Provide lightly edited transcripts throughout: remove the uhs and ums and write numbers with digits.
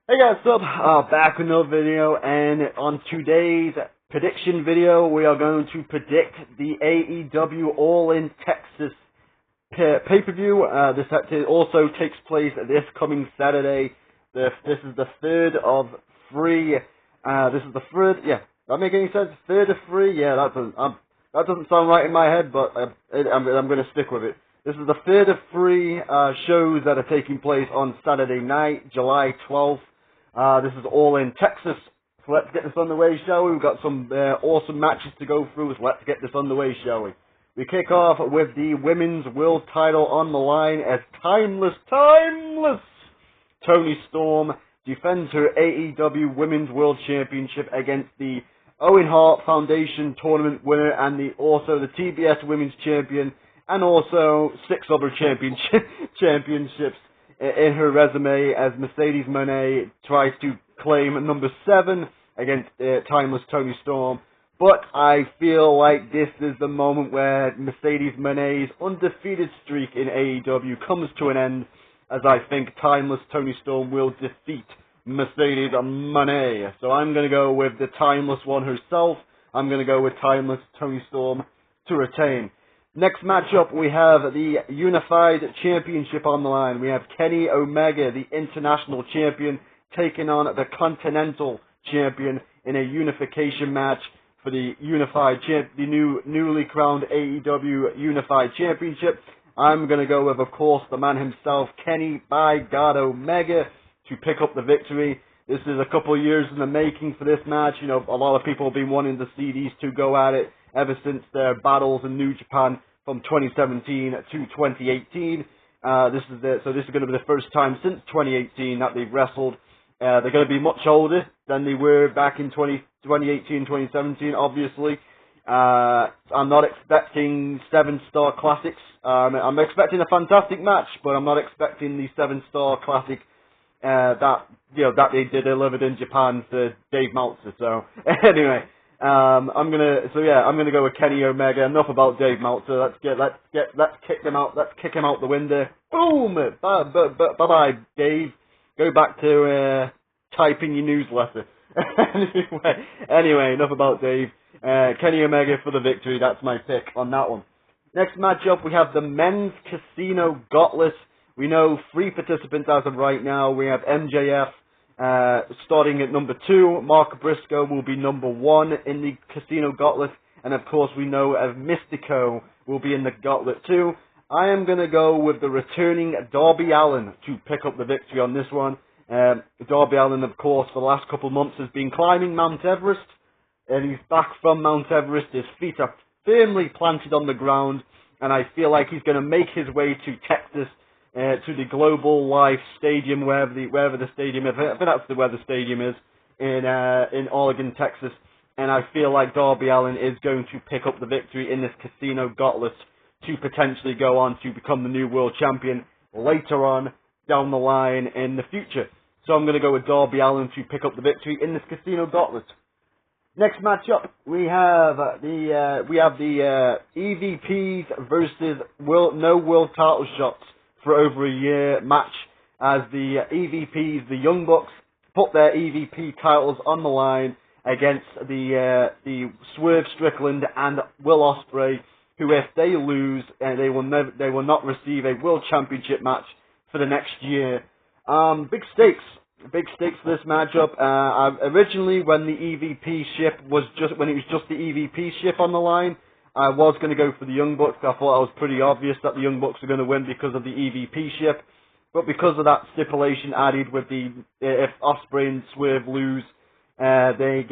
Hey guys, what's up? Back with another video, and on today's prediction video, we are going to predict the AEW All In Texas pay-per-view. This also takes place this coming Saturday. This is the third of three. This is the third. Yeah, that make any sense? Third of three. Yeah, that doesn't sound right in my head, but I'm going to stick with it. This is the third of three shows that are taking place on Saturday night, July 12th. This is All In Texas. So let's get this underway, shall we? We've got some awesome matches to go through, so let's get this underway, shall we? We kick off with the Women's World Title on the line as timeless Toni Storm defends her AEW Women's World Championship against the Owen Hart Foundation tournament winner and also the TBS Women's Champion, and also 6 other championships in her resume, as Mercedes Mone tries to claim number 7 against timeless Toni Storm. But I feel like this is the moment where Mercedes Mone's undefeated streak in AEW comes to an end, as I think timeless Toni Storm will defeat Mercedes Mone. So I'm going to go with the timeless one herself. I'm going to go with timeless Toni Storm to retain. Next matchup, we have the Unified Championship on the line. We have Kenny Omega, the International Champion, taking on the Continental Champion in a unification match for the newly crowned AEW Unified Championship. I'm going to go with, of course, the man himself, Kenny by God Omega, to pick up the victory. This is a couple of years in the making for this match. You know, a lot of people have been wanting to see these two go at it ever since their battles in New Japan from 2017 to 2018. This is going to be the first time since 2018 that they've wrestled. They're going to be much older than they were back in 2018, 2017, obviously. I'm not expecting 7-star classics. I'm expecting a fantastic match, but I'm not expecting the 7-star classic that they delivered in Japan to Dave Meltzer. So anyway, I'm gonna go with Kenny Omega. Enough about Dave Meltzer. Let's kick him out. Let's kick him out the window. Boom! Bye, Dave. Go back to typing your newsletter. Anyway, enough about Dave. Kenny Omega for the victory. That's my pick on that one. Next matchup, we have the Men's Casino Gauntlet. We know 3 participants as of right now. We have MJF starting at number 2. Mark Briscoe will be number 1 in the Casino Gauntlet. And of course, we know of Mystico will be in the Gauntlet too. I am going to go with the returning Darby Allin to pick up the victory on this one. Darby Allin, of course, for the last couple of months has been climbing Mount Everest. And he's back from Mount Everest. His feet are firmly planted on the ground. And I feel like he's going to make his way to Texas, to the Global Life Stadium, wherever the stadium is. I think that's where the stadium is, in Oregon, Texas. And I feel like Darby Allin is going to pick up the victory in this Casino Gauntlet to potentially go on to become the new world champion later on down the line in the future. So I'm going to go with Darby Allin to pick up the victory in this Casino Gauntlet. Next matchup, we have the EVPs versus no world title shots for over a year match, as the EVPs, the Young Bucks, put their EVP titles on the line against the Swerve Strickland and Will Ospreay, who, if they lose, they will not receive a World Championship match for the next year. Big stakes for this matchup. Originally, when the EVP ship was just the EVP ship on the line, I was going to go for the Young Bucks. I thought it was pretty obvious that the Young Bucks were going to win because of the EVP ship. But because of that stipulation added with if Ospreay and Swerve lose, they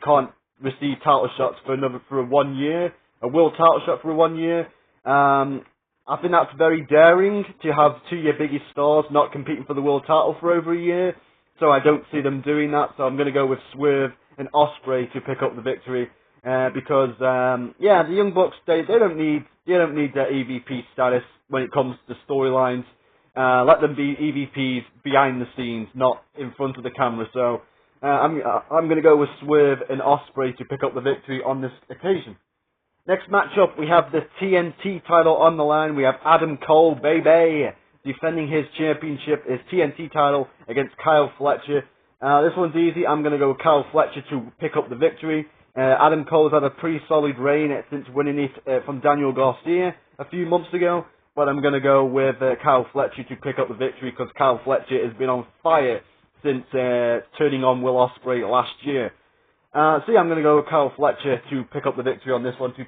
can't receive title shots for 1 year. A world title shot for 1 year. I think that's very daring to have 2 of your biggest stars not competing for the world title for over a year. So I don't see them doing that. So I'm going to go with Swerve and Ospreay to pick up the victory. Because the Young Bucks, they don't need their EVP status when it comes to storylines. Let them be EVPs behind the scenes, not in front of the camera. So I'm going to go with Swerve and Ospreay to pick up the victory on this occasion. Next matchup, we have the TNT title on the line. We have Adam Cole, baby, defending his championship, his TNT title, against Kyle Fletcher. This one's easy. I'm going to go with Kyle Fletcher to pick up the victory. Adam Cole's had a pretty solid reign since winning it from Daniel Garcia a few months ago, but I'm going to go with Kyle Fletcher to pick up the victory because Kyle Fletcher has been on fire since turning on Will Ospreay last year. So yeah, I'm going to go with Kyle Fletcher to pick up the victory on this one, to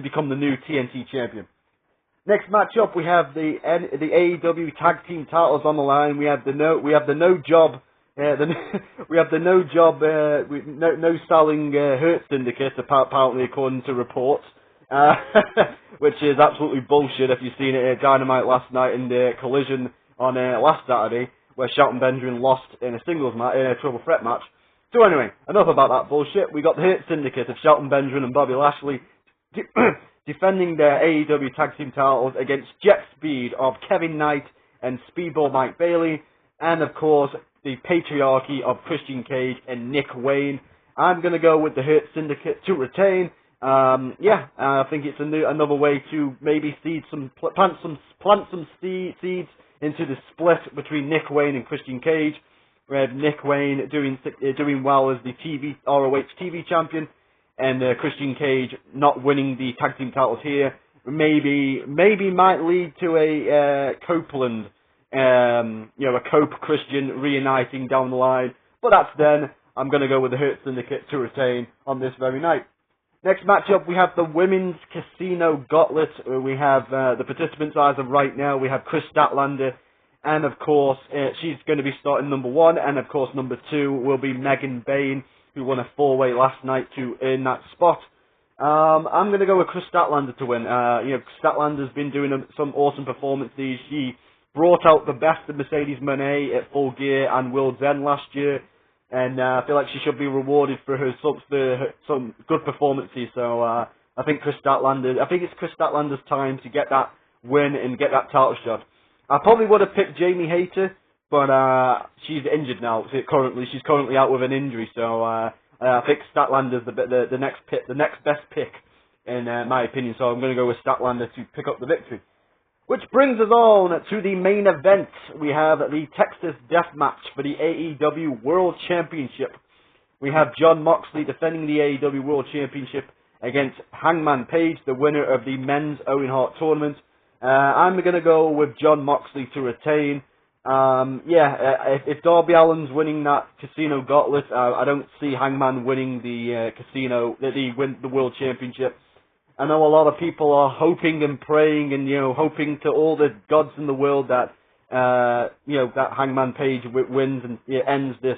become the new TNT champion. Next matchup, we have the AEW tag team titles on the line. We have the no selling Hurt Syndicate, apparently according to reports, which is absolutely bullshit. If you've seen it at Dynamite last night in the Collision on last Saturday, where Shelton Benjamin lost in a singles match, in a triple threat match. So anyway, enough about that bullshit. We got the Hurt Syndicate of Shelton Benjamin and Bobby Lashley defending their AEW tag team titles against Jet Speed of Kevin Knight and Speedball Mike Bailey, and of course the patriarchy of Christian Cage and Nick Wayne. I'm going to go with the Hurt Syndicate to retain. I think it's another way to maybe plant some seeds into the split between Nick Wayne and Christian Cage. We have Nick Wayne doing well as the ROH TV champion, and Christian Cage not winning the tag team titles here. Maybe might lead to a Copeland, a Cope Christian reuniting down the line. But that's then. I'm going to go with the Hurt Syndicate to retain on this very night. Next matchup, we have the Women's Casino Gauntlet. We have the participants as of right now. We have Chris Statlander, and of course, she's going to be starting number 1, and of course, number 2 will be Megan Bain, who won a 4-way last night to earn that spot. I'm going to go with Chris Statlander to win. Statlander's been doing some awesome performances. She brought out the best of Mercedes Moné at Full Gear and World's End last year, and I feel like she should be rewarded for some good performances. So I think it's Chris Statlander's time to get that win and get that title shot. I probably would have picked Jamie Hayter, but she's injured now. She's currently out with an injury, so I think Statlander's the next best pick in my opinion. So I'm going to go with Statlander to pick up the victory. Which brings us on to the main event. We have the Texas Death Match for the AEW World Championship. We have Jon Moxley defending the AEW World Championship against Hangman Page, the winner of the Men's Owen Hart Tournament. I'm going to go with Jon Moxley to retain. If Darby Allin's winning that Casino Gauntlet, I don't see Hangman winning the the World Championship. I know a lot of people are hoping and praying and hoping to all the gods in the world that that Hangman Page wins and ends this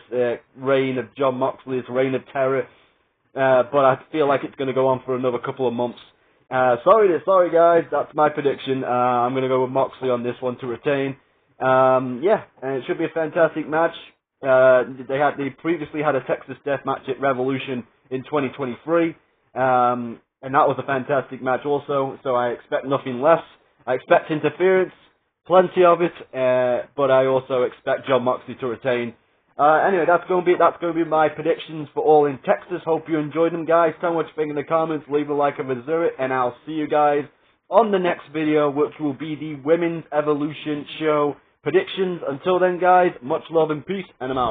reign of Jon Moxley's reign of terror. But I feel like it's going to go on for another couple of months. Sorry guys, that's my prediction. I'm going to go with Moxley on this one to retain. And it should be a fantastic match. They previously had a Texas Death Match at Revolution in 2023. And that was a fantastic match also, so I expect nothing less. I expect interference, plenty of it, but I also expect Jon Moxley to retain. Anyway, that's going to be my predictions for All In Texas. Hope you enjoyed them, guys. Tell me what you think in the comments. Leave a like if you deserve it, and I'll see you guys on the next video, which will be the Women's Evolution Show predictions. Until then, guys, much love and peace, and I'm out.